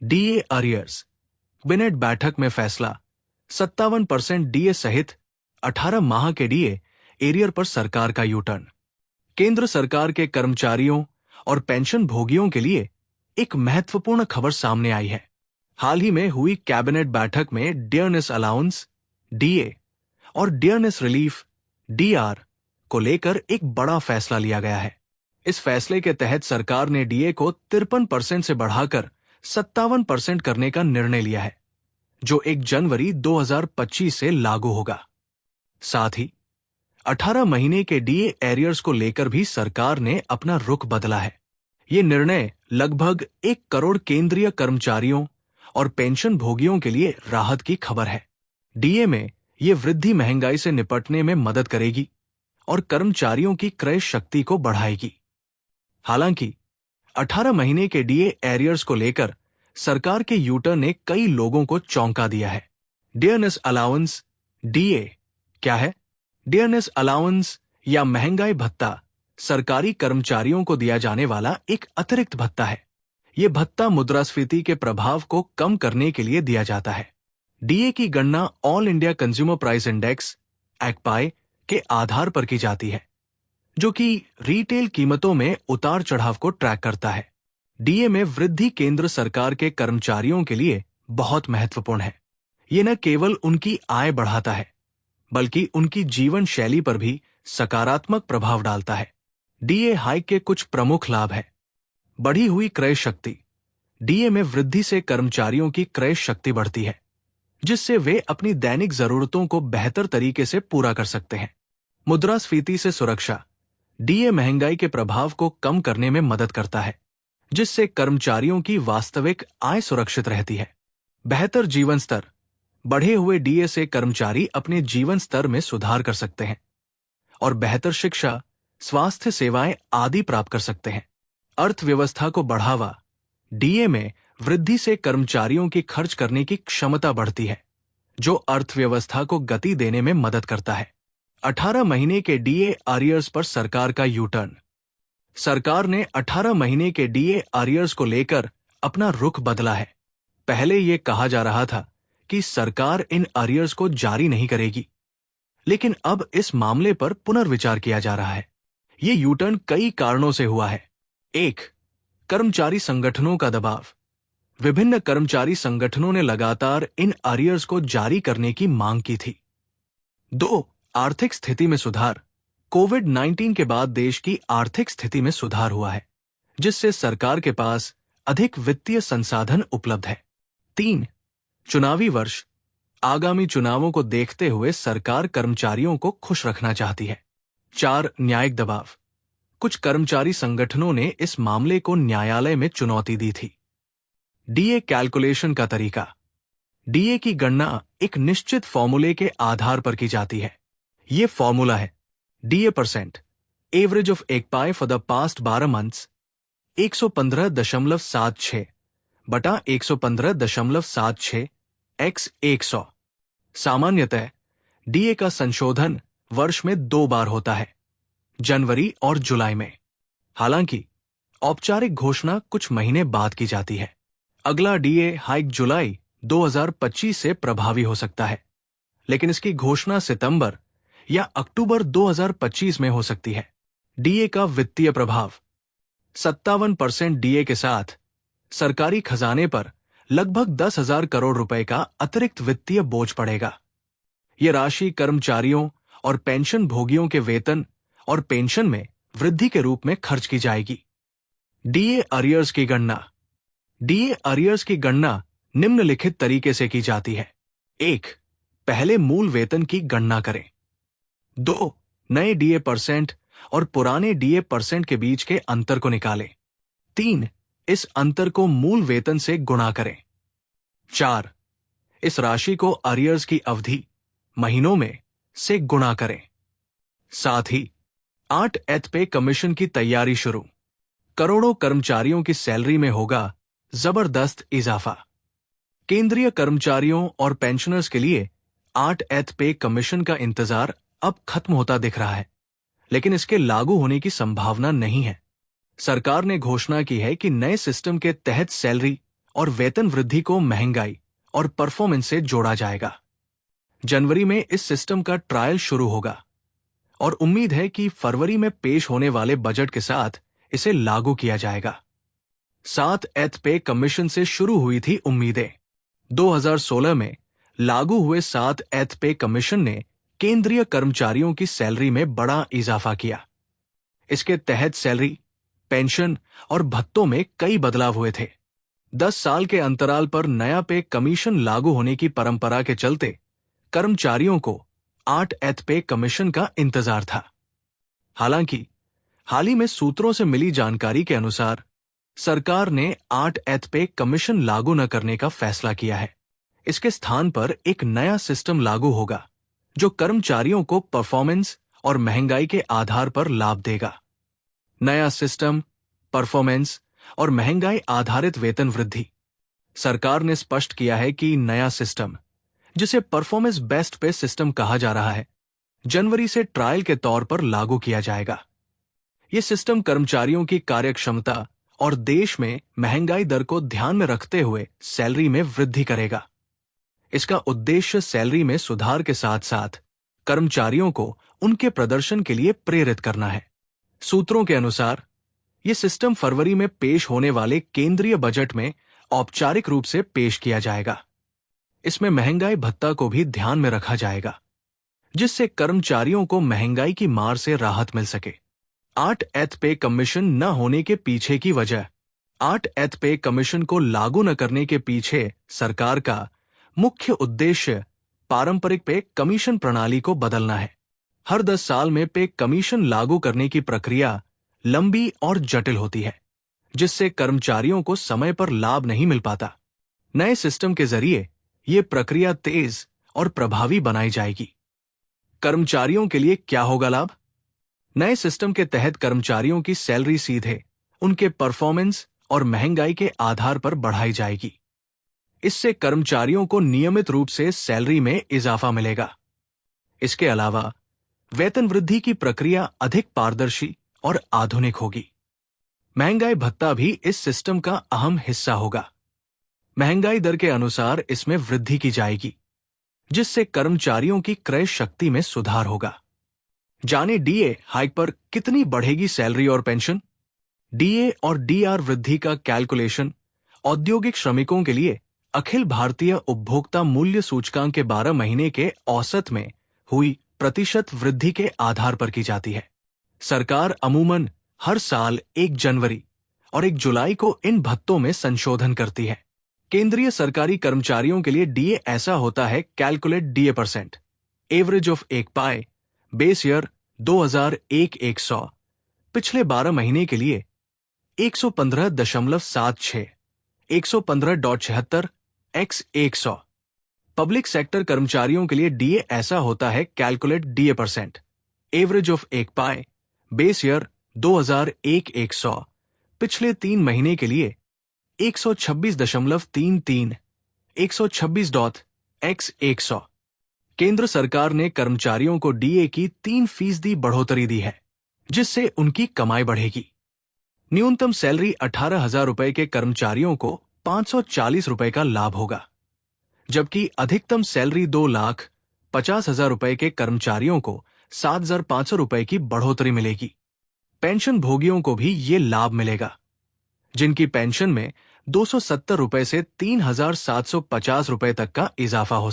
DA arrears cabinet बैठक में फैसला 57% डीए सहित 18 माह के डीए एरियर पर सरकार का यू टर्न। केंद्र सरकार के कर्मचारियों और पेंशन भोगियों के लिए एक महत्वपूर्ण खबर सामने आई है। हाल ही में हुई कैबिनेट बैठक में डियरनेस अलाउंस डीए और डियरनेस रिलीफ डीआर को लेकर एक बड़ा फैसला लिया गया है। इस फैसले के तहत सरकार ने डीए को 53% से बढ़ाकर 57% करने का निर्णय लिया है, जो 1 जनवरी 2025 से लागू होगा। साथ ही 18 महीने के डीए एरियर्स को लेकर भी सरकार ने अपना रुख बदला है। ये निर्णय लगभग 1 करोड़ केंद्रीय कर्मचारियों और पेंशन भोगियों के लिए राहत की खबर है। डीए में ये वृद्धि महंगाई से निपटने में मदद करेगी और कर्मचारियों की क्रय शक्ति को बढ़ाएगी। हालांकि 18 महीने के डीए एरियर्स को लेकर सरकार के यूटर्न ने कई लोगों को चौंका दिया है। डियरनेस अलाउंस डीए क्या है? डियरनेस अलाउंस या महंगाई भत्ता सरकारी कर्मचारियों को दिया जाने वाला एक अतिरिक्त भत्ता है। यह भत्ता मुद्रास्फीति के प्रभाव को कम करने के लिए दिया जाता है। डीए की गणना all India consumer price index एक्पाई के आधार पर की जाती है, जो कि रिटेल कीमतों में उतार चढ़ाव को ट्रैक करता है। डीए में वृद्धि केंद्र सरकार के कर्मचारियों के लिए बहुत महत्वपूर्ण है। ये न केवल उनकी आय बढ़ाता है, बल्कि उनकी जीवन शैली पर भी सकारात्मक प्रभाव डालता है। डीए हाइक के कुछ प्रमुख लाभ हैं। बढ़ी हुई क्रय शक्ति। डीए में वृद्धि से कर्मचारियों की क्रय शक्ति बढ़ती है, जिससे वे अपनी दैनिक जरूरतों को बेहतर तरीके से पूरा कर सकते हैं। मुद्रास्फीति से सुरक्षा। डीए महंगाई के प्रभाव को कम करने में मदद करता है, जिससे कर्मचारियों की वास्तविक आय सुरक्षित रहती है। बेहतर जीवन स्तर। बढ़े हुए डीए से कर्मचारी अपने जीवन स्तर में सुधार कर सकते हैं और बेहतर शिक्षा, स्वास्थ्य सेवाएं आदि प्राप्त कर सकते हैं। अर्थव्यवस्था को बढ़ावा। डीए में वृद्धि से कर्मचारियों की खर्च करने की क्षमता बढ़ती है, जो अर्थव्यवस्था को गति देने में मदद करता है। 18 महीने के डीए अरियर्स पर सरकार का यू टर्न। सरकार ने 18 महीने के डीए अरियर्स को लेकर अपना रुख बदला है। पहले यह कहा जा रहा था कि सरकार इन अरियर्स को जारी नहीं करेगी, लेकिन अब इस मामले पर पुनर्विचार किया जा रहा है। ये यू टर्न कई कारणों से हुआ है। 1. कर्मचारी संगठनों का दबाव। विभिन्न कर्मचारी संगठनों ने लगातार इन अरियर्स को जारी करने की मांग की थी। 2. आर्थिक स्थिति में सुधार। कोविड-19 के बाद देश की आर्थिक स्थिति में सुधार हुआ है, जिससे सरकार के पास अधिक वित्तीय संसाधन उपलब्ध है। 3. चुनावी वर्ष। आगामी चुनावों को देखते हुए सरकार कर्मचारियों को खुश रखना चाहती है। 4. न्यायिक दबाव। कुछ कर्मचारी संगठनों ने इस मामले को न्यायालय में चुनौती दी थी। डीए कैलकुलेशन का तरीका। डीए की गणना एक निश्चित फॉर्मूले के आधार पर की जाती है। ये फॉर्मूला है डीए परसेंट एवरेज ऑफ एक्पाई फॉर द पास्ट 12 मंथ्स 115.76 बटा 115.76 x 100। सामान्यतः डीए का संशोधन वर्ष में 2 बार होता है, जनवरी और जुलाई में। हालांकि औपचारिक घोषणा कुछ महीने बाद की जाती है। अगला डीए हाइक जुलाई 2025 से प्रभावी हो सकता है, लेकिन इसकी घोषणा सितंबर या अक्टूबर 2025 में हो सकती है। डीए का वित्तीय प्रभाव। 57% डीए के साथ सरकारी खजाने पर लगभग 10,000 करोड़ रुपए का अतिरिक्त वित्तीय बोझ पड़ेगा। यह राशि कर्मचारियों और पेंशन भोगियों के वेतन और पेंशन में वृद्धि के रूप में खर्च की जाएगी। डीए अरियर्स की गणना। डीए अरियर्स की गणना निम्नलिखित तरीके से की जाती है। 1. पहले मूल वेतन की गणना करें। 2. नए डीए परसेंट और पुराने डीए परसेंट के बीच के अंतर को निकालें। 3. इस अंतर को मूल वेतन से गुणा करें। 4. इस राशि को अरियर्स की अवधि महीनों में से गुणा करें। साथ ही 8 एथ पे कमीशन की तैयारी शुरू। करोड़ों कर्मचारियों की सैलरी में होगा जबरदस्त इजाफा। केंद्रीय कर्मचारियों और पेंशनर्स के लिए 8 एथ पे कमीशन का इंतजार अब खत्म होता दिख रहा है, लेकिन इसके लागू होने की संभावना नहीं है। सरकार ने घोषणा की है कि नए सिस्टम के तहत सैलरी और वेतन वृद्धि को महंगाई और परफॉर्मेंस से जोड़ा जाएगा। जनवरी में इस सिस्टम का ट्रायल शुरू होगा और उम्मीद है कि फरवरी में पेश होने वाले बजट के साथ इसे लागू किया जाएगा। 7th पे कमीशन से शुरू हुई थी उम्मीदें। 2016 में लागू हुए 7th पे कमीशन ने केंद्रीय कर्मचारियों की सैलरी में बड़ा इजाफा किया। इसके तहत सैलरी, पेंशन और भत्तों में कई बदलाव हुए थे। 10 साल के अंतराल पर नया पे कमीशन लागू होने की परंपरा के चलते कर्मचारियों को 8th पे कमीशन का इंतजार था। हालांकि हाल ही में सूत्रों से मिली जानकारी के अनुसार सरकार ने 8th पे कमीशन लागू न करने का फैसला किया है। इसके स्थान पर एक नया सिस्टम लागू होगा जो कर्मचारियों को परफॉर्मेंस और महंगाई के आधार पर लाभ देगा। नया सिस्टम, परफॉर्मेंस और महंगाई आधारित वेतन वृद्धि। सरकार ने स्पष्ट किया है कि नया सिस्टम, जिसे परफॉर्मेंस बेस्ड पे सिस्टम कहा जा रहा है, जनवरी से ट्रायल के तौर पर लागू किया जाएगा। यह सिस्टम कर्मचारियों की कार्यक्षमता और देश में महंगाई दर को ध्यान में रखते हुए सैलरी में वृद्धि करेगा। इसका उद्देश्य सैलरी में सुधार के साथ साथ कर्मचारियों को उनके प्रदर्शन के लिए प्रेरित करना है। सूत्रों के अनुसार यह सिस्टम फरवरी में पेश होने वाले केंद्रीय बजट में औपचारिक रूप से पेश किया जाएगा। इसमें महंगाई भत्ता को भी ध्यान में रखा जाएगा, जिससे कर्मचारियों को महंगाई की मार से राहत मिल सके। 8th पे कमीशन न होने के पीछे की वजह। 8th पे कमीशन को लागू न करने के पीछे सरकार का मुख्य उद्देश्य पारंपरिक पे कमीशन प्रणाली को बदलना है। हर 10 साल में पे कमीशन लागू करने की प्रक्रिया लंबी और जटिल होती है, जिससे कर्मचारियों को समय पर लाभ नहीं मिल पाता। नए सिस्टम के जरिए ये प्रक्रिया तेज और प्रभावी बनाई जाएगी। कर्मचारियों के लिए क्या होगा लाभ? नए सिस्टम के तहत कर्मचारियों की सैलरी सीधे उनके परफॉर्मेंस और महंगाई के आधार पर बढ़ाई जाएगी। इससे कर्मचारियों को नियमित रूप से सैलरी में इजाफा मिलेगा। इसके अलावा वेतन वृद्धि की प्रक्रिया अधिक पारदर्शी और आधुनिक होगी। महंगाई भत्ता भी इस सिस्टम का अहम हिस्सा होगा। महंगाई दर के अनुसार इसमें वृद्धि की जाएगी, जिससे कर्मचारियों की क्रय शक्ति में सुधार होगा। जाने डीए हाइक पर कितनी बढ़ेगी सैलरी और पेंशन? डीए और डीआर वृद्धि का कैलकुलेशन औद्योगिक श्रमिकों के लिए अखिल भारतीय उपभोक्ता मूल्य सूचकांक के 12 महीने के औसत में हुई प्रतिशत वृद्धि के आधार पर की जाती है। सरकार अमूमन हर साल 1 जनवरी और 1 जुलाई को इन भत्तों में संशोधन करती है। केंद्रीय सरकारी कर्मचारियों के लिए डीए ऐसा होता है calculate DA percent, average of 1 पाए, बेस ईयर 2001-100, पिछले 12 महीने के लिए 115.76, 115.76 x 100। पब्लिक सेक्टर कर्मचारियों के लिए डीए ऐसा होता है calculate DA percent, average of 1 पाए, बेस ईयर 2001-100, पिछले 3 महीने के लिए 126.33, 126 x 100। केंद्र सरकार ने कर्मचारियों को डीए की 3% बढ़ोतरी दी है, जिससे उनकी कमाई बढ़ेगी। न्यूनतम सैलरी 18,000 रुपए के कर्मचारियों को 540 रुपए का लाभ होगा, जबकि अधिकतम सैलरी 2,50,000 रुपए के कर्मचारियों को 7,500 रुपए की बढ़ोतरी मिलेगी। पेंशन भोगियों को भी ये लाभ मिलेगा, जिनकी पेंशन में 270 रुपए से 3,750 रुपए तक का इजाफा हो